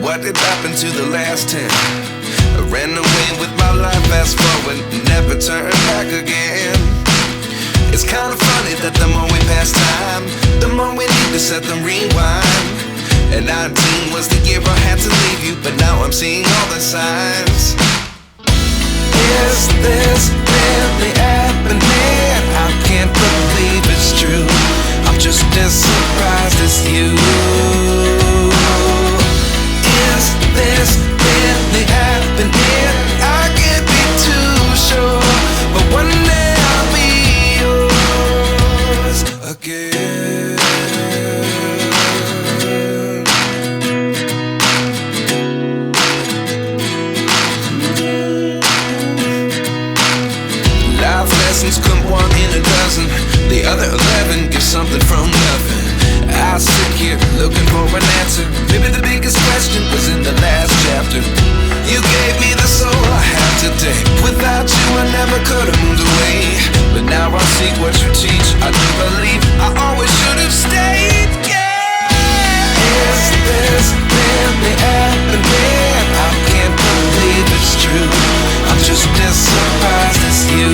what did happen to the last 10? I ran away with my life, fast forward, never turn back again. It's kinda funny that the more we pass time, the more we need to set the rewind. And 19 was the year I had to leave you, but now I'm seeing all the signs. Is this really happening? I can't believe it's true. I'm just as surprised as you. Is this really happening? I can't be too sure, but one day I'll be yours again. Life lessons come one in a dozen. The other 11 get something from nothing. I sit here looking for an answer. Maybe the biggest question was in the last chapter. You gave me the soul I have today. Without you I never could have moved away. But now I see what you teach. I do believe I always should have stayed. Yeah. Is this really happening? I can't believe it's true. I'm just as surprised as you.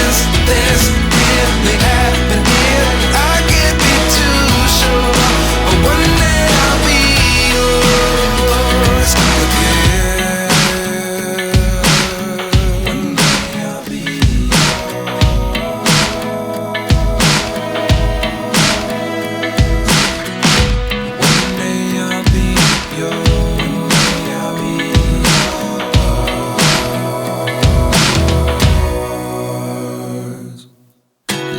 Is this really happening? I can't be too sure, but one day I'll be yours again. One day I'll be yours. One day I'll be yours.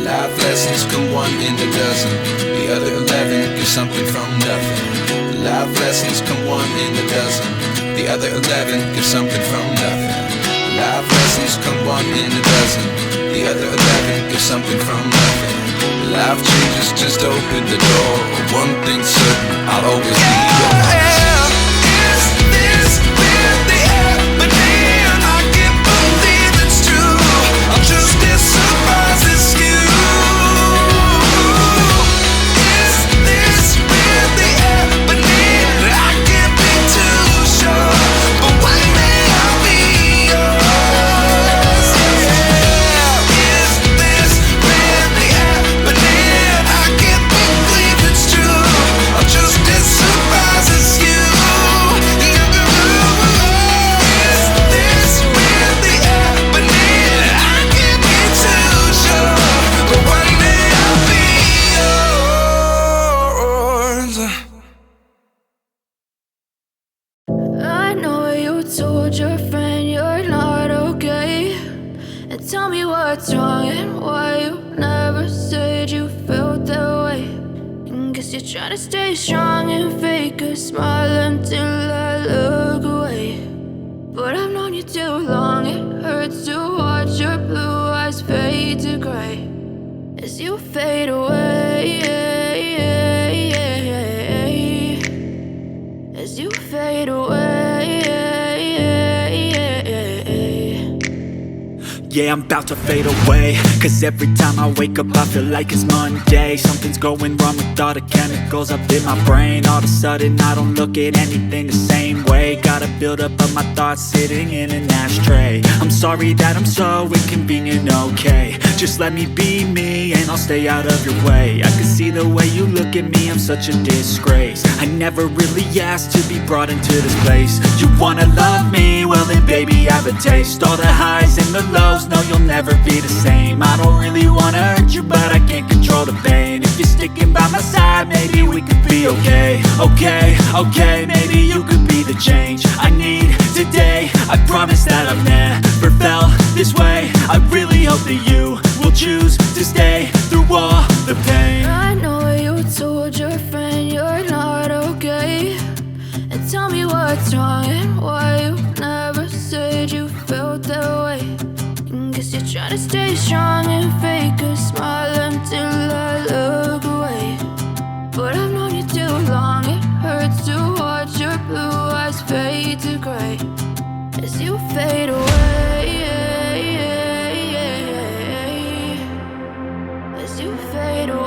Life lessons come one in a dozen. The other 11 get something from nothing. Life lessons come one in a dozen. The other 11 get something from nothing. Life lessons come one in a dozen. The other 11 get something from nothing. Life changes just open the door. One thing's certain, I'll always be yours. Is this really happening? I can't believe it's true. I'm just as surprised as you. Told your friend you're not okay, and tell me what's wrong and why you never said you felt that way. And guess you're trying to stay strong and fake a smile until I look away. But I've known you too long, it hurts to watch your blue eyes fade to gray as you fade away, as you fade away. Yeah, I'm about to fade away, cause every time I wake up I feel like it's Monday. Something's going wrong with all the chemicals up in my brain. All of a sudden I don't look at anything the same way. Gotta build up of my thoughts sitting in an ashtray. I'm sorry that I'm so inconvenient, okay. Just let me be me and I'll stay out of your way. I can see the way you look at me, I'm such a disgrace. I never really asked to be brought into this place. You wanna love me? Well then baby I have a taste. All the highs and the lows, no you'll never be the same. I don't really wanna hurt you but I can't control the pain. If you're sticking by my side maybe we could be okay. Okay, maybe you could be the change I need today. I promise that I've never felt this way. I really hope that you will choose to stay through all the pain. I know you told your friend you're not okay, and tell me what's wrong and why you never said you felt that way. And guess you're trying to stay strong and fake a smile until I look away. But I've known you too long, it hurts to watch your blue eyes fade to gray as you fade away, as you fade away.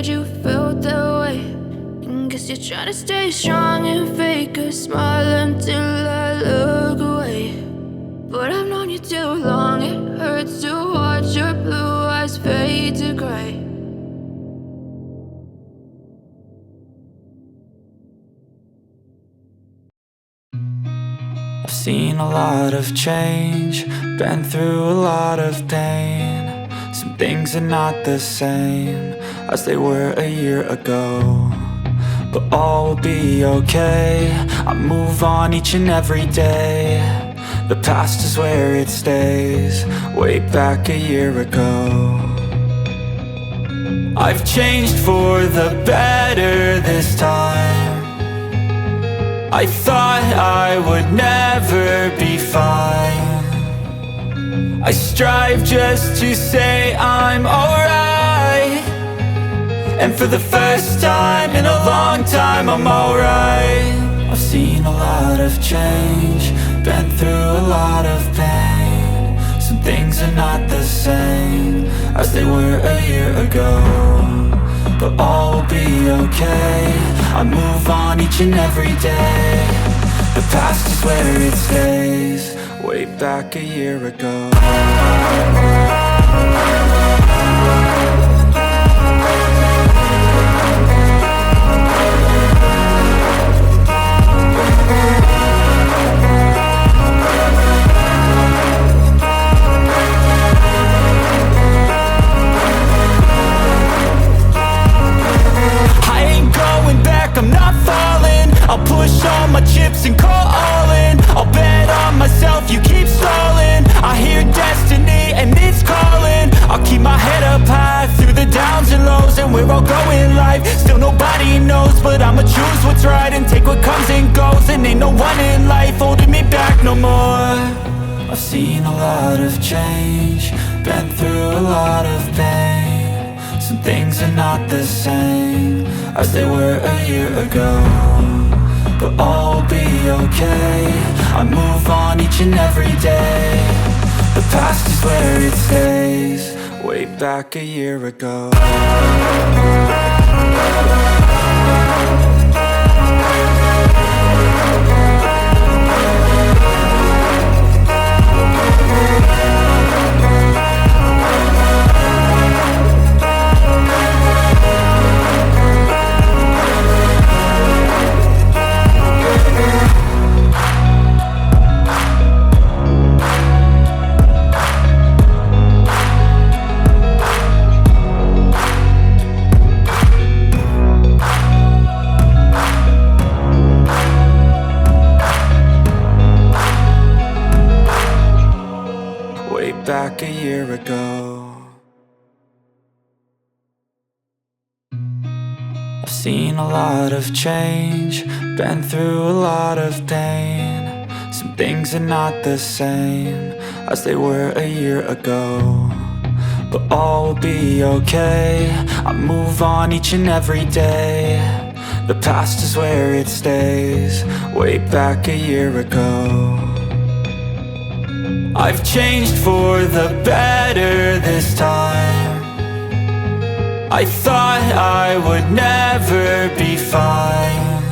said you felt that way. Guess you're trying to stay strong and fake a smile until I look away. But I've known you too long, it hurts to watch your blue eyes fade to gray. I've seen a lot of change, been through a lot of pain. Some things are not the same as they were a year ago, but all will be okay. I move on each and every day. The past is where it stays, way back a year ago. I've changed for the better this time. I thought I would never be fine. I strive just to say I'm alright, and for the first time in a long time I'm alright. I've seen a lot of change, been through a lot of pain. Some things are not the same as they were a year ago, but all will be okay. I move on each and every day. The past is where it stays, way back a year ago. I'll push all my chips and call all in. I'll bet on myself, you keep stalling. I hear destiny and it's calling. I'll keep my head up high through the downs and lows, and we're all going life. Still nobody knows, but I'ma choose what's right and take what comes and goes. And ain't no one in life holding me back no more. I've seen a lot of change, been through a lot of pain. Some things are not the same as they were a year ago, but all will be okay. I move on each and every day. The past is where it stays, way back a year ago. Back a year ago. I've seen a lot of change, been through a lot of pain. Some things are not the same as they were a year ago, but all will be okay. I move on each and every day. The past is where it stays, way back a year ago. I've changed for the better this time. I thought I would never be fine.